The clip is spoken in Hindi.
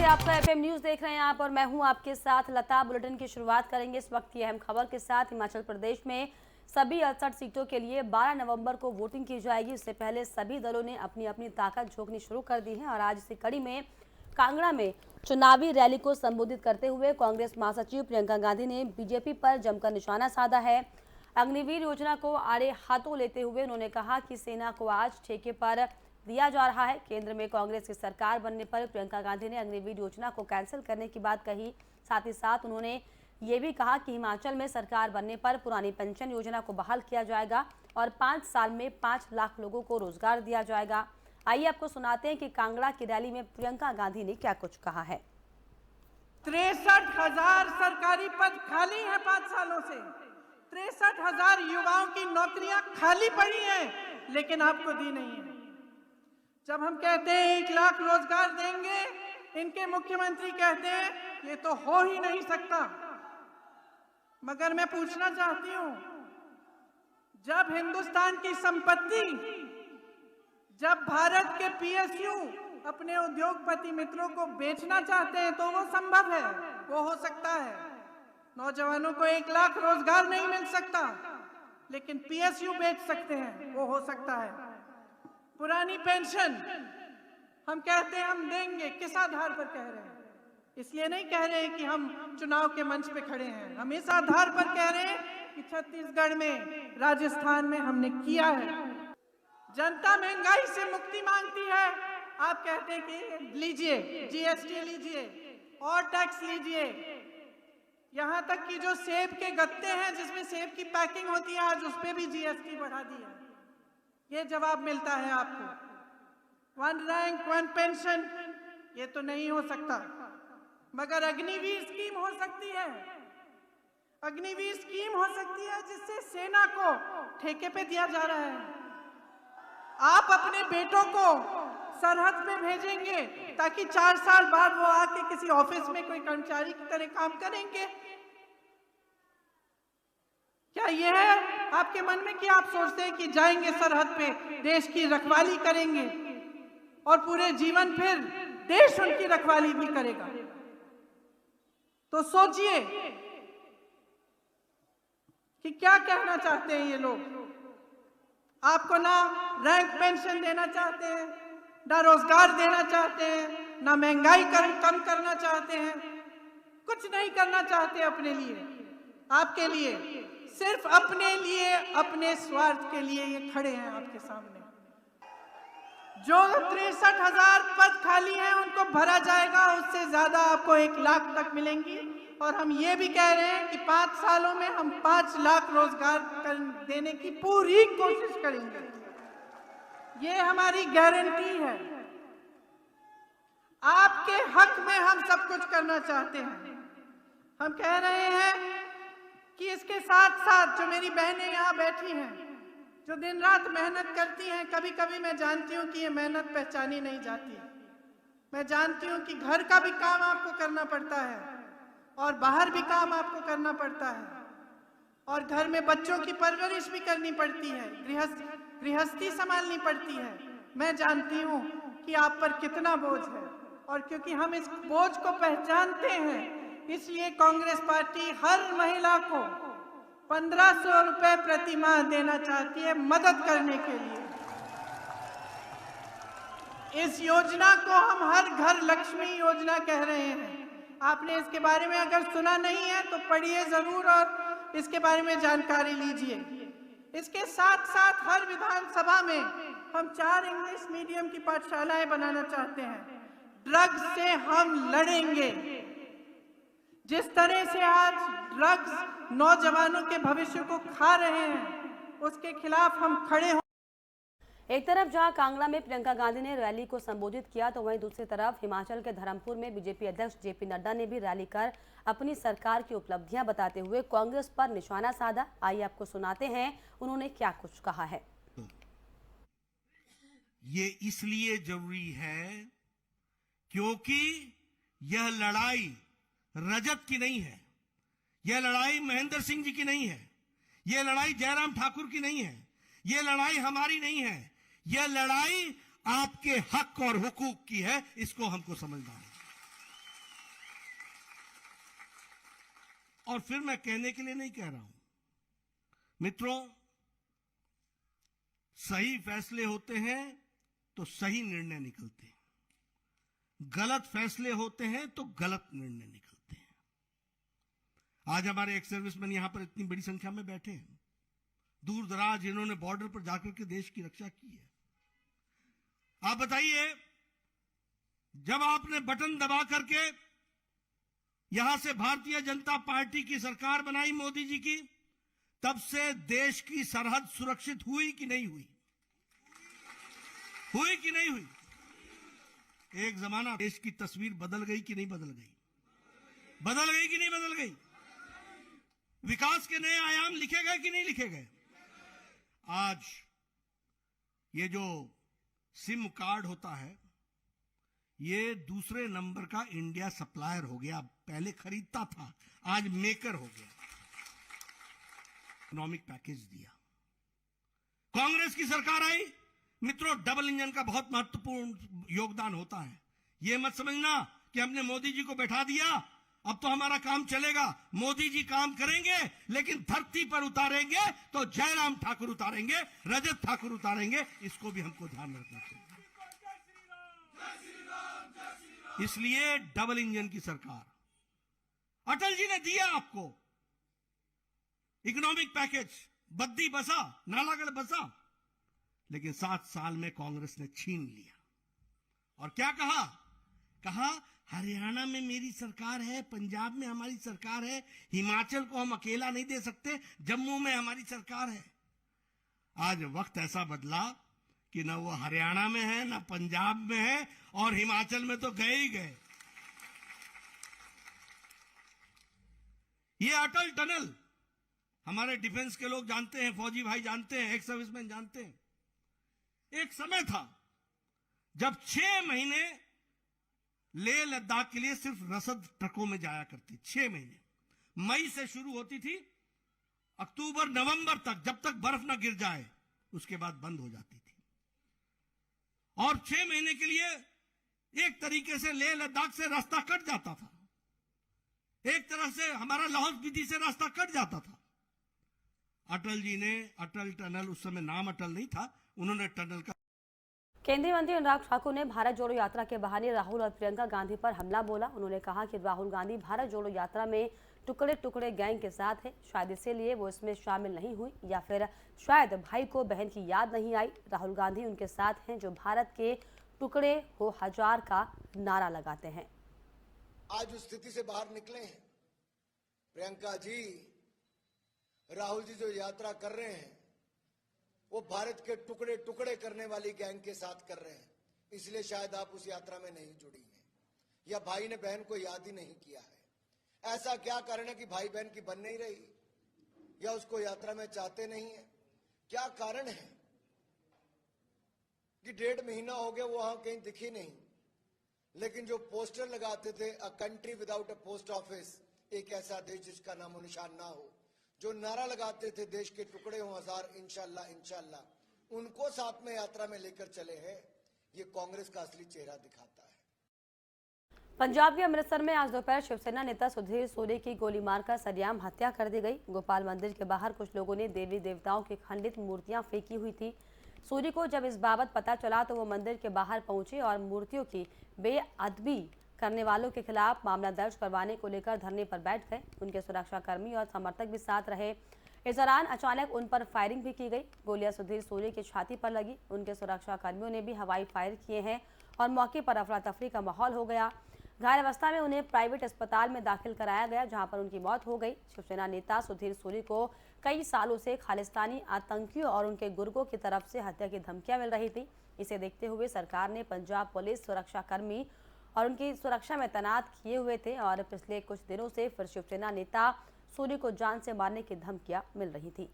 है आपका एफएम न्यूज देख रहे हैं आप और मैं हूं आपके साथ लता। बुलेटिन की शुरुआत करेंगे इस वक्त की अहम खबर के साथ। हिमाचल प्रदेश में सभी 68 सीटों के लिए 12 नवंबर को वोटिंग की जाएगी। इससे पहले सभी दलों ने अपनी अपनी ताकत झोंकनी शुरू कर दी है और आज इसी कड़ी में कांगड़ा में चुनावी रैली को संबोधित करते हुए कांग्रेस महासचिव प्रियंका गांधी ने बीजेपी पर जमकर निशाना साधा है। अग्निवीर योजना को आड़े हाथों लेते हुए उन्होंने कहा कि सेना को आज ठेके पर दिया जा रहा है। केंद्र में कांग्रेस की सरकार बनने पर प्रियंका गांधी ने अग्निवीर योजना को कैंसिल करने की बात कही। साथ ही साथ उन्होंने ये भी कहा कि हिमाचल में सरकार बनने पर पुरानी पेंशन योजना को बहाल किया जाएगा और 5 साल में 5 लाख लोगों को रोजगार दिया जाएगा। आइए आपको सुनाते हैं कि कांगड़ा की रैली में प्रियंका गांधी ने क्या कुछ कहा है। 63,000 सरकारी पद खाली हैं 5 सालों से। 63,000 युवाओं की नौकरियां खाली पड़ी हैं, लेकिन आपको दी नहीं है। जब हम कहते हैं 1 लाख रोजगार देंगे, इनके मुख्यमंत्री कहते हैं ये तो हो ही नहीं सकता। मगर मैं पूछना चाहती हूं, जब हिंदुस्तान की संपत्ति, जब भारत के पीएसयू अपने उद्योगपति मित्रों को बेचना चाहते हैं तो वो संभव है, वो हो सकता है। नौजवानों को 1 लाख रोजगार नहीं मिल सकता, लेकिन पीएसयू बेच सकते हैं, वो हो सकता है। पुरानी पेंशन हम कहते हैं हम देंगे, किस आधार पर कह रहे हैं? इसलिए नहीं कह रहे हैं कि हम चुनाव के मंच पे खड़े हैं, हम इस आधार पर कह रहे हैं कि छत्तीसगढ़ में, राजस्थान में हमने किया है। जनता महंगाई से मुक्ति मांगती है, आप कहते हैं कि लीजिए जीएसटी लीजिए और टैक्स लीजिए। यहां तक कि जो सेब के गत्ते हैं जिसमें सेब की पैकिंग होती है, आज उस पर भी जीएसटी बढ़ा दिया। ये जवाब मिलता है आपको। 1 रैंक 1 पेंशन, ये तो नहीं हो सकता, मगर अग्निवीर स्कीम हो सकती है। अग्निवीर स्कीम हो सकती है जिससे सेना को ठेके पे दिया जा रहा है। आप अपने बेटों को सरहद पे भेजेंगे ताकि 4 साल बाद वो आके किसी ऑफिस में कोई कर्मचारी की तरह काम करेंगे। क्या यह है आपके मन में कि आप सोचते हैं कि जाएंगे सरहद पे, देश की रखवाली करेंगे और पूरे जीवन फिर देश उनकी रखवाली भी करेगा? तो सोचिए कि क्या कहना चाहते हैं ये लोग। आपको ना रैंक पेंशन देना चाहते हैं, ना रोजगार देना चाहते हैं, ना महंगाई कम करना चाहते हैं, कुछ नहीं करना चाहते अपने लिए, आपके लिए, सिर्फ अपने लिए, अपने स्वार्थ के लिए ये खड़े हैं आपके सामने। जो 63,000 पद खाली हैं उनको भरा जाएगा, उससे ज्यादा आपको 1 लाख तक मिलेंगी। और हम ये भी कह रहे हैं कि 5 सालों में हम 5 लाख रोजगार देने की पूरी कोशिश करेंगे। ये हमारी गारंटी है। आपके हक में हम सब कुछ करना चाहते हैं। हम कह रहे हैं कि इसके साथ साथ जो मेरी बहनें यहाँ बैठी हैं, जो दिन रात मेहनत करती हैं, कभी कभी मैं जानती हूँ कि ये मेहनत पहचानी नहीं जाती। मैं जानती हूँ कि घर का भी काम आपको करना पड़ता है और बाहर भी काम आपको करना पड़ता है और घर में बच्चों की परवरिश भी करनी पड़ती है, गृहस्थी संभालनी पड़ती है। मैं जानती हूँ कि आप पर कितना बोझ है और क्योंकि हम इस बोझ को पहचानते हैं, इसलिए कांग्रेस पार्टी हर महिला को 1,500 रुपए प्रति माह देना चाहती है मदद करने के लिए। इस योजना को हम हर घर लक्ष्मी योजना कह रहे हैं। आपने इसके बारे में अगर सुना नहीं है तो पढ़िए जरूर और इसके बारे में जानकारी लीजिए। इसके साथ साथ हर विधानसभा में हम 4 इंग्लिश मीडियम की पाठशालाएं बनाना चाहते हैं। ड्रग्स से हम लड़ेंगे। जिस तरह से आज ड्रग्स नौजवानों के भविष्य को खा रहे हैं, उसके खिलाफ हम खड़े हो। एक तरफ जहां कांगड़ा में प्रियंका गांधी ने रैली को संबोधित किया तो वहीं दूसरी तरफ हिमाचल के धर्मपुर में बीजेपी अध्यक्ष जेपी नड्डा ने भी रैली कर अपनी सरकार की उपलब्धियां बताते हुए कांग्रेस पर निशाना साधा। आइए आपको सुनाते हैं उन्होंने क्या कुछ कहा है। ये इसलिए जरूरी है क्योंकि यह लड़ाई रजत की नहीं है, यह लड़ाई महेंद्र सिंह जी की नहीं है, यह लड़ाई जयराम ठाकुर की नहीं है, यह लड़ाई हमारी नहीं है, यह लड़ाई आपके हक और हुकूक की है। इसको हमको समझना है। और फिर मैं कहने के लिए नहीं कह रहा हूं, मित्रों, सही फैसले होते हैं तो सही निर्णय निकलते हैं, गलत फैसले होते हैं तो गलत निर्णय निकलते हैं। आज हमारे एक्स सर्विसमैन यहां पर इतनी बड़ी संख्या में बैठे हैं, दूर दराज इन्होंने बॉर्डर पर जाकर के देश की रक्षा की है। आप बताइए, जब आपने बटन दबा करके यहां से भारतीय जनता पार्टी की सरकार बनाई मोदी जी की, तब से देश की सरहद सुरक्षित हुई कि नहीं हुई? हुई कि नहीं हुई? एक जमाना देश की तस्वीर बदल गई कि नहीं बदल गई? बदल गई कि नहीं बदल गई? विकास के नए आयाम लिखे गए कि नहीं लिखे गए? आज ये जो सिम कार्ड होता है, ये दूसरे नंबर का इंडिया सप्लायर हो गया। पहले खरीदता था, आज मेकर हो गया। इकोनॉमिक पैकेज दिया, कांग्रेस की सरकार आई। मित्रों, डबल इंजन का बहुत महत्वपूर्ण योगदान होता है। यह मत समझना कि हमने मोदी जी को बैठा दिया, अब तो हमारा काम चलेगा। मोदी जी काम करेंगे, लेकिन धरती पर उतारेंगे तो जयराम ठाकुर उतारेंगे, रजत ठाकुर उतारेंगे। इसको भी हमको ध्यान रखना चाहिए। इसलिए डबल इंजन की सरकार, अटल जी ने दिया आपको इकोनॉमिक पैकेज, बद्दी बसा, नालागढ़ बसा, लेकिन 7 साल में कांग्रेस ने छीन लिया। और क्या कहा? कहा हरियाणा में मेरी सरकार है, पंजाब में हमारी सरकार है, हिमाचल को हम अकेला नहीं दे सकते, जम्मू में हमारी सरकार है। आज वक्त ऐसा बदला कि ना वो हरियाणा में है, ना पंजाब में है, और हिमाचल में तो गए ही गए। ये अटल टनल हमारे डिफेंस के लोग जानते हैं, फौजी भाई जानते हैं, एक्स सर्विसमैन जानते हैं। एक समय था जब 6 महीने लेह लद्दाख के लिए सिर्फ रसद ट्रकों में जाया करती। 6 महीने, मई से शुरू होती थी, अक्टूबर नवंबर तक, जब तक बर्फ ना गिर जाए, उसके बाद बंद हो जाती थी। और 6 महीने के लिए एक तरीके से लेह लद्दाख से रास्ता कट जाता था, एक तरह से हमारा लाहौल स्पीति से रास्ता कट जाता था। अटल जी ने अटल टनल, उस समय नाम अटल नहीं था, उन्होंने टनल का। केंद्रीय मंत्री अनुराग ठाकुर ने भारत जोड़ो यात्रा के बहाने राहुल और प्रियंका गांधी पर हमला बोला। उन्होंने कहा कि राहुल गांधी भारत जोड़ो यात्रा में टुकड़े टुकड़े गैंग के साथ है, शायद इसीलिए वो इसमें शामिल नहीं हुई, या फिर शायद भाई को बहन की याद नहीं आई। राहुल गांधी उनके साथ हैं जो भारत के टुकड़े हो हजार का नारा लगाते हैं। आज उस स्थिति से बाहर निकले हैं। प्रियंका जी, राहुल जी जो यात्रा कर रहे हैं वो भारत के टुकड़े टुकड़े करने वाली गैंग के साथ कर रहे हैं, इसलिए शायद आप उस यात्रा में नहीं जुड़ी हैं, या भाई ने बहन को याद ही नहीं किया है। ऐसा क्या कारण है कि भाई बहन की बन नहीं रही, या उसको यात्रा में चाहते नहीं है? क्या कारण है कि 1.5 महीना हो गया वो वहां कहीं दिखी नहीं? लेकिन जो पोस्टर लगाते थे, a country without a post office, एक ऐसा देश जिसका नामो निशान ना हो, जो नारा लगाते थे देश के टुकड़े हो हजार, इंशाल्लाह इंशाल्लाह, उनको साथ में यात्रा में लेकर चले हैं। ये कांग्रेस का असली चेहरा दिखाता है। पंजाब के अमृतसर में आज दोपहर शिवसेना नेता सुधीर सूरी की गोली मारकर सरेआम हत्या कर दी गई। गोपाल मंदिर के बाहर कुछ लोगों ने देवी देवताओं की खंडित मूर्तियां फेंकी हुई थी। सूरी को जब इस बाबत पता चला तो वो मंदिर के बाहर पहुंचे और मूर्तियों की बेअदबी करने वालों के खिलाफ मामला दर्ज करवाने को लेकर धरने पर बैठ गए। उनके सुरक्षाकर्मी और समर्थक भी साथ रहे। इस दौरान अचानक उन पर फायरिंग भी की गई। गोलियां सुधीर सूरी की छाती पर लगी। उनके सुरक्षाकर्मियों ने भी हवाई फायर किए हैं और मौके पर अफरा तफरी का माहौल हो गया। घायल अवस्था में उन्हें प्राइवेट अस्पताल में दाखिल कराया गया, जहां पर उनकी मौत हो गई। शिवसेना नेता सुधीर सूरी को कई सालों से खालिस्तानी आतंकियों और उनके गुर्गों की तरफ से हत्या की धमकियां मिल रही थी। इसे देखते हुए सरकार ने पंजाब पुलिस सुरक्षाकर्मी और उनकी सुरक्षा में तैनात किए हुए थे और पिछले कुछ दिनों से फिर शिवसेना नेता सूरी को जान से मारने की धमकियां मिल रही थी।